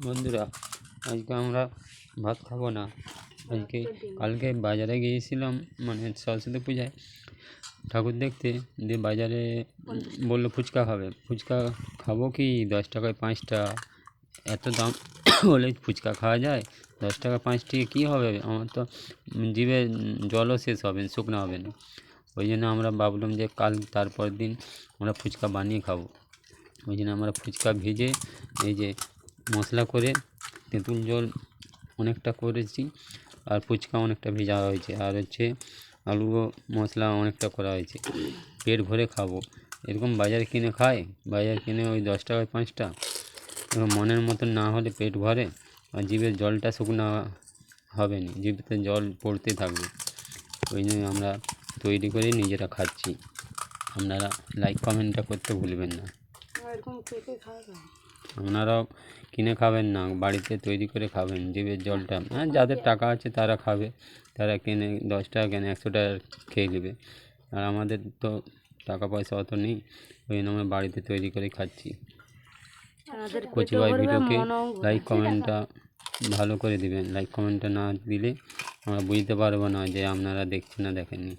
বন্ধুরা, আজকে আমরা ভাত খাবো না। কালকে বাজারে গিয়েছিলাম, মানে সরস্বতী পূজায় ঠাকুর দেখতে। দিয়ে বাজারে বললো ফুচকা খাবে। ফুচকা খাবো কি 10 টাকায় 5টা, এত দাম হলে ফুচকা খাওয়া যায়? 10 টাকা 5টি কী হবে? আমার তো জিভে জলও শেষ হবে, শুকনো হবে না। ওই জন্য আমরা ভাবলাম যে তারপর দিন আমরা ফুচকা বানিয়ে খাবো। ওই জন্য আমরা ফুচকা ভেজে এই যে মশলা করে তেঁতুল জল অনেকটা করেছি, আর ফুচকা অনেকটা ভেজা হয়েছে, আর আলু মশলা অনেকটা করা হয়েছে। পেট ভরে খাবো। এরকম বাজারে কিনে খায়? বাজার কিনে ওই 10 টাকায় 5টা। এবং মনের মতন না হলে পেট ভরে, আর জিভের জলটা শুকনো হবে না, জিভেতে জল পড়তে থাকবে। ওই জন্য আমরা তৈরি করে নিজেরা খাচ্ছি। আপনারা লাইক কমেন্টটা করতে ভুলবেন না। আপনারাও কিনে খাবেন না, বাড়িতে তৈরি করে খাবেন। জিভের জলটা যাদের টাকা আছে তারা খাবে, তারা কিনে 10 টাকা কেনে 100 টাকা খেয়ে নেবে। আর আমাদের তো টাকা পয়সা অত নেই, ওই জন্য আমরা বাড়িতে তৈরি করে খাচ্ছি। কচি ভাই ভিডিওকে লাইক কমেন্টটা ভালো করে দিবেন। লাইক কমেন্টটা না দিলে আমরা বুঝতে পারবো না যে আপনারা দেখছেন না দেখেননি।